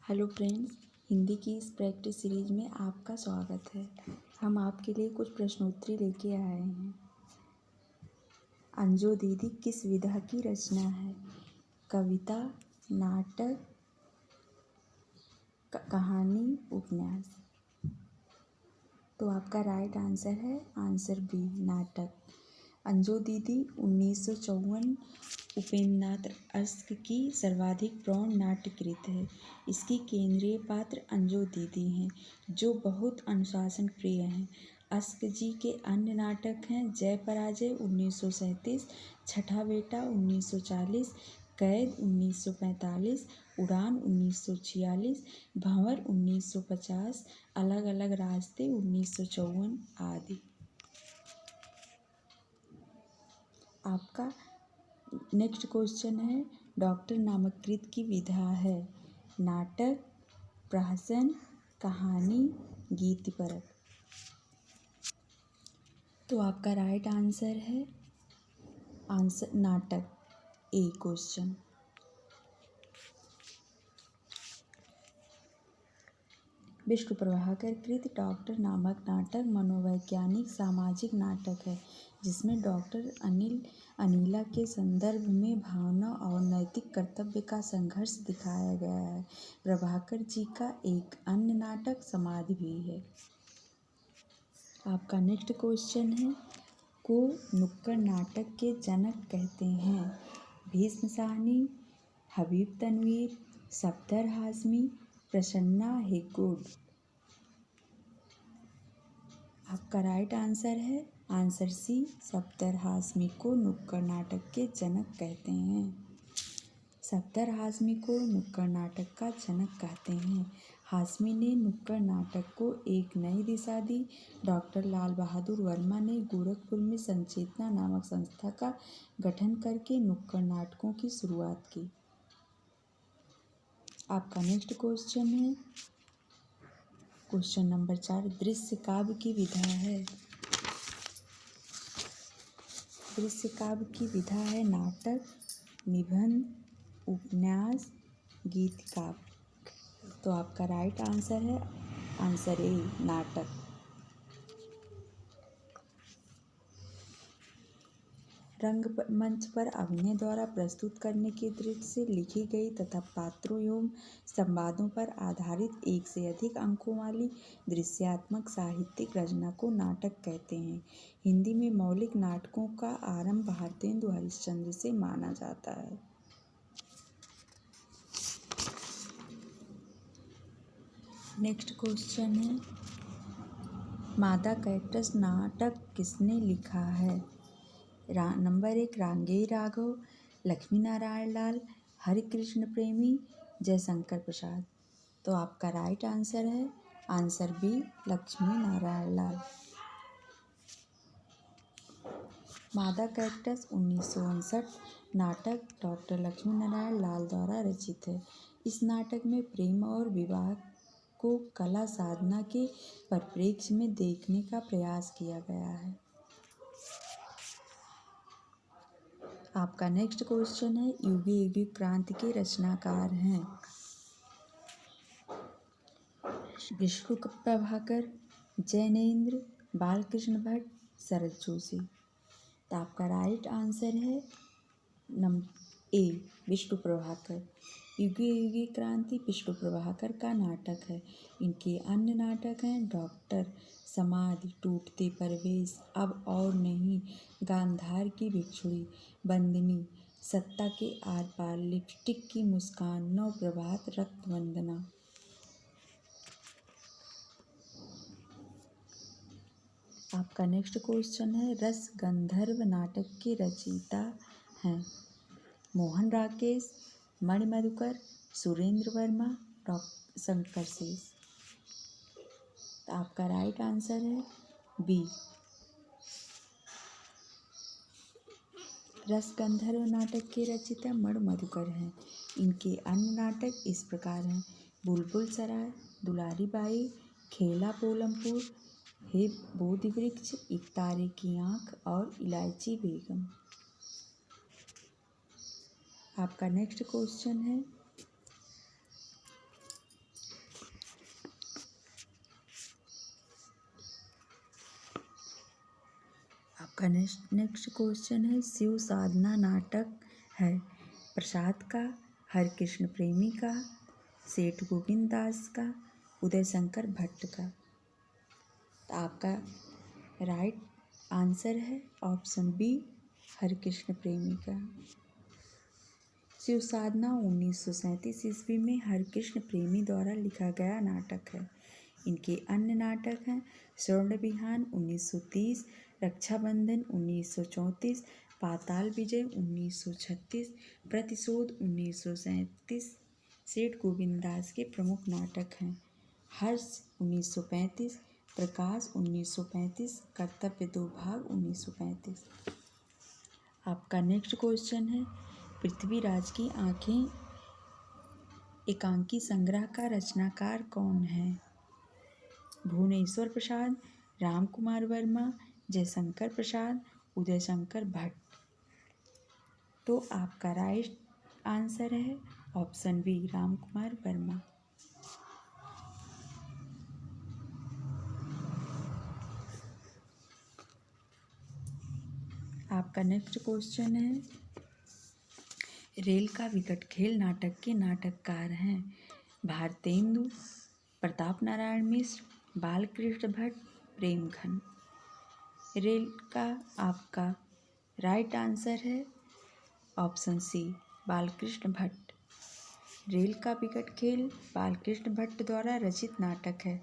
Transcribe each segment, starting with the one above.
Hello friends, Hindi की इस practice series में आपका स्वागत है। हम आपके लिए कुछ प्रश्नोत्तरी लेके आए हैं। अंजू दीदी किस विधा की रचना है? कविता, नाटक, कहानी, उपन्यास। तो आपका राइट आंसर है आंसर बी, नाटक। अंजू दीदी 1954 उपेंद्रनाथ अश्क की सर्वाधिक प्रौढ़ नाट्यकृत है। इसकी केंद्रीय पात्र अंजू दीदी हैं, जो बहुत अनुशासन प्रिय हैं। अश्क जी के अन्य नाटक हैं जय पराजय 1937, छठा बेटा 1940, कैद 1945, उड़ान 1946, भंवर 1950, अलग अलग रास्ते 1954 आदि। आपका नेक्स्ट क्वेश्चन है, डॉक्टर नामक कृत की विधा है नाटक, प्रहसन, कहानी, गीतिपरक। तो आपका राइट आंसर है आंसर नाटक, ए क्वेश्चन। विष्णु प्रभाकर कृत डॉक्टर नामक नाटक मनोवैज्ञानिक सामाजिक नाटक है, जिसमें डॉक्टर अनिला के संदर्भ में भावना और नैतिक कर्तव्य का संघर्ष दिखाया गया है। प्रभाकर जी का एक अन्य नाटक समाधि भी है। आपका नेक्स्ट क्वेश्चन है, को नुक्कड़ नाटक के जनक कहते हैं? भीष्म साहनी, हबीब तनवीर, सफदर हाशमी, प्रसन्ना हेगड़े। आपका राइट आंसर है आंसर सी, सफदर हाशमी को नुक्कड़ नाटक के जनक कहते हैं। सफदर हाशमी को नुक्कड़ नाटक का जनक कहते हैं। हाशमी ने नुक्कड़ नाटक को एक नई दिशा दी। डॉक्टर लाल बहादुर वर्मा ने गोरखपुर में संचेतना नामक संस्था का गठन करके नुक्कड़ नाटकों की शुरुआत की। आपका नेक्स्ट क्वेश्चन है, क्वेश्चन नंबर 4, दृश्य काव्य की विधा है। दृश्य काव्य की विधा है नाटक, निबंध, उपन्यास, गीत काव्य। तो आपका राइट आंसर है आंसर ए, नाटक। रंगमंच पर अभिनय द्वारा प्रस्तुत करने की दृष्टि से लिखी गई तथा पात्रों एवं संवादों पर आधारित एक से अधिक अंकों वाली दृश्यात्मक साहित्यिक रचना को नाटक कहते हैं। हिंदी में मौलिक नाटकों का आरंभ भारतेंदु हरिश्चंद्र से माना जाता है। नेक्स्ट क्वेश्चन है, मादा कैक्टस नाटक किसने लिखा है? नंबर 1, रांगेय राघव, लक्ष्मी नारायण लाल, हरिकृष्ण प्रेमी, जयशंकर प्रसाद। तो आपका राइट आंसर है आंसर बी, लक्ष्मी नारायण लाल। मादा कैक्टस 1959 नाटक डॉक्टर लक्ष्मी नारायण लाल द्वारा रचित है। इस नाटक में प्रेम और विवाह को कला साधना के परिप्रेक्ष्य में देखने का प्रयास किया गया है। आपका नेक्स्ट क्वेश्चन है, युगे युगे क्रांति के रचनाकार हैं? विष्णु प्रभाकर, जैनेन्द्र, बालकृष्ण भट्ट, शरद जोशी। तो आपका राइट आंसर है नंबर ए, विष्णु प्रभाकर। युगे युगे क्रांति विष्णु प्रभाकर का नाटक है। इनके अन्य नाटक हैं डॉक्टर, समाधि, टूटते परवेश, अब और नहीं, गांधार की भिक्षुणी, बंदिनी, सत्ता के आर पार, लिपस्टिक की मुस्कान, नव प्रभात, रक्त वंदना। आपका नेक्स्ट क्वेश्चन है, रस गंधर्व नाटक के रचयिता हैं? मोहन राकेश, मणि मधुकर, सुरेंद्र वर्मा, डॉक्टर शंकर शेष। तो आपका राइट आंसर है बी, रस गंधर्व नाटक के रचयिता मणि मधुकर हैं। इनके अन्य नाटक इस प्रकार हैं, बुलबुल सराय, दुलारी बाई, खेला पोलमपुर, हे बोधि वृक्ष, एक तारे की आँख और इलायची बेगम। आपका नेक्स्ट क्वेश्चन है, आपका नेक्स्ट क्वेश्चन है, शिव साधना नाटक है प्रसाद का, हरकृष्ण प्रेमी का, सेठ गोविंद दास का, उदय शंकर भट्ट का। तो आपका राइट आंसर है ऑप्शन बी, हरकृष्ण प्रेमी का। शिव साधना 1937 ईस्वी में हरकृष्ण प्रेमी द्वारा लिखा गया नाटक है। इनके अन्य नाटक हैं स्वर्ण विहान 1930, रक्षाबंधन 1934, पाताल विजय 1936, प्रतिशोध 1937। सेठ गोविंद दास के प्रमुख नाटक हैं हर्ष 1935, प्रकाश 1935, कर्तव्य दो भाग 1935। आपका नेक्स्ट क्वेश्चन है, पृथ्वीराज की आंखें एकांकी संग्रह का रचनाकार कौन है? भुवनेश्वर प्रसाद, राम कुमार वर्मा, जयशंकर प्रसाद, उदय शंकर भट्ट। तो आपका राइट आंसर है ऑप्शन बी, राम कुमार वर्मा। आपका नेक्स्ट क्वेश्चन है, रेल का विकट खेल नाटक के नाटककार हैं भारतेंदु, प्रताप नारायण मिश्र, बालकृष्ण भट्ट, प्रेमघन। रेल का आपका राइट आंसर है option C, Balkrishna Bhatt. Rail का विकट खेल बालकृष्ण भट्ट द्वारा रचित नाटक है।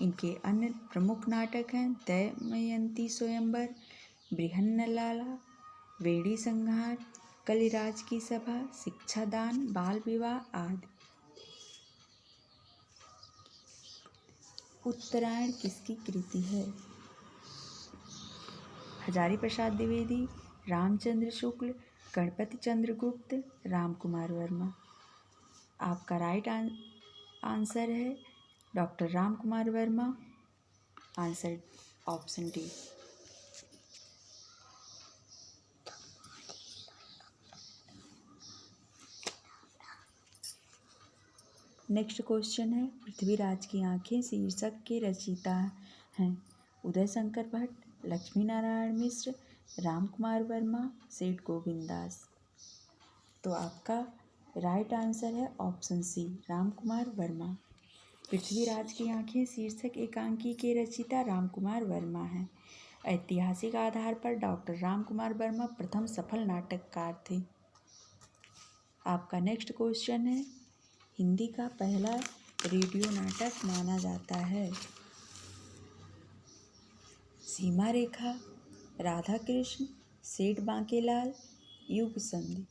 इनके अन्य प्रमुख नाटक हैं दमयंती स्वयंवर, बृहन्नलाला, वेणी संहार, कलिराज की सभा, शिक्षादान, बाल विवाह आदि। उत्तरायण किसकी कृति है? हजारी प्रसाद द्विवेदी, रामचंद्र शुक्ल, गणपति चंद्र गुप्त, राम कुमार वर्मा। आपका राइट आंसर है doctor Ram Kumar Verma. Answer option D. Next question है, पृथ्वीराज की आंखें शीर्षक के रचयिता हैं उदय शंकर भट्ट, लक्ष्मी नारायण मिश्र, राम कुमार वर्मा, सेठ गोविंद दास। तो आपका राइट आंसर है ऑप्शन सी, राम कुमार वर्मा। पृथ्वीराज की आंखें शीर्षक एकांकी के रचयिता राम कुमार वर्मा हैं। ऐतिहासिक आधार पर डॉक्टर राम कुमार वर्मा प्रथम सफल नाटककार थे। आपका नेक्स्ट क्वेश्चन है, हिंदी का पहला रेडियो नाटक माना जाता है सीमा रेखा, राधा कृष्ण, सेठ बांकेलाल, युग संधि।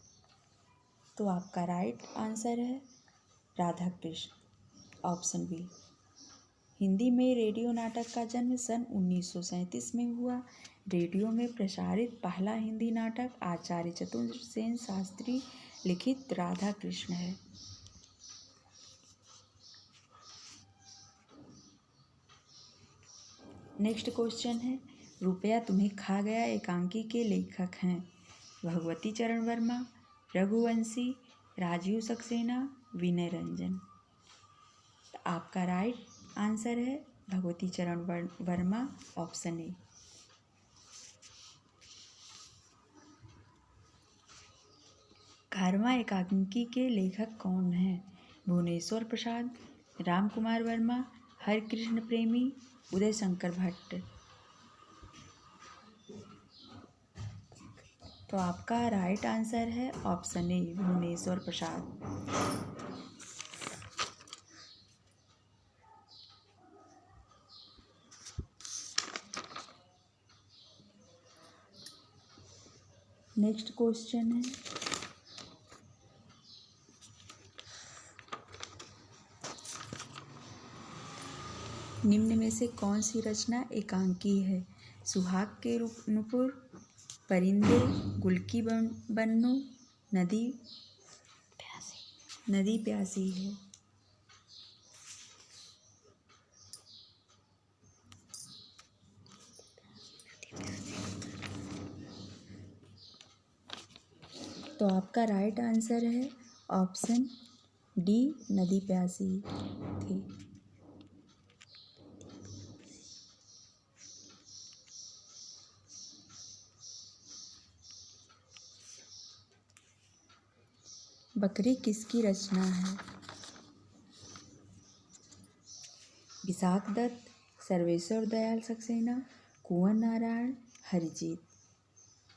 तो आपका राइट आंसर है राधा कृष्ण, ऑप्शन बी। हिंदी में रेडियो नाटक का जन्म सन 1937 में हुआ। रेडियो में प्रसारित पहला हिंदी नाटक आचार्य चतुर्सेन शास्त्री लिखित राधा कृष्ण है। नेक्स्ट क्वेश्चन है, रुपया तुम्हें खा गया एकांकी के लेखक हैं भगवती चरण वर्मा, रघुवंशी, राजीव सक्सेना, विनय रंजन। तो आपका राइट आंसर है भगवती चरण वर्मा, ऑप्शन ए। कारवां एकांकी के लेखक कौन हैं? भुवनेश्वर प्रसाद, राम कुमार वर्मा, हरकृष्ण प्रेमी, उदय शंकर भट्ट। तो आपका राइट आंसर है option A, Bhuvneshwar Prasad. Next question है, निम्न में से कौन सी रचना एकांकी है? सुहाग के नुपुर, परिंदे, गुल की बन्नू, नदी प्यासी है। तो आपका राइट आंसर है ऑप्शन डी, नदी प्यासी थी। बकरी किसकी रचना है? विशाख दत्त, सर्वेश्वर दयाल सक्सेना, कुंवर नारायण, हरिजीत।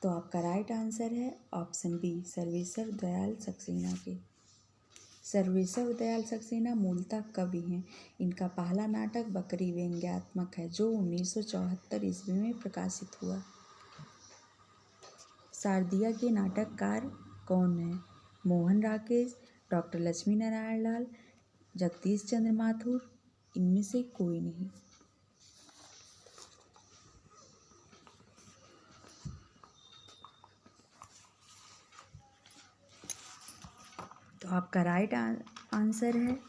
तो आपका राइट आंसर है ऑप्शन बी, सर्वेश्वर दयाल सक्सेना के। सर्वेश्वर दयाल सक्सेना मूलतः कवि हैं। इनका पहला नाटक बकरी व्यंग्यात्मक है जो 1974 ईस्वी में प्रकाशित हुआ। शारदिया के नाटककार कौन हैं? मोहन राकेश, डॉक्टर लक्ष्मी नारायण लाल, जगदीश चंद्र माथुर, इनमें से कोई नहीं। तो आपका राइट आंसर है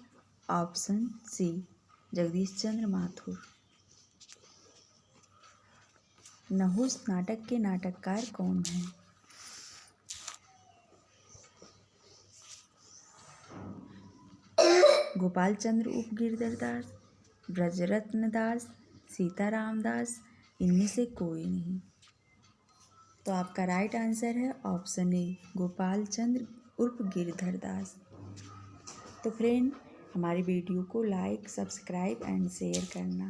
ऑप्शन सी, जगदीश चंद्र माथुर। नहुस नाटक के नाटककार कौन हैं? गोपाल चंद्र उर्फ गिरधर दास, ब्रजरत्न दास, सीताराम दास, इनमें से कोई नहीं। तो आपका राइट आंसर है ऑप्शन ए, गोपाल चंद्र उर्फ गिरधर दास। तो फ्रेंड, हमारी वीडियो को लाइक, सब्सक्राइब एंड शेयर करना।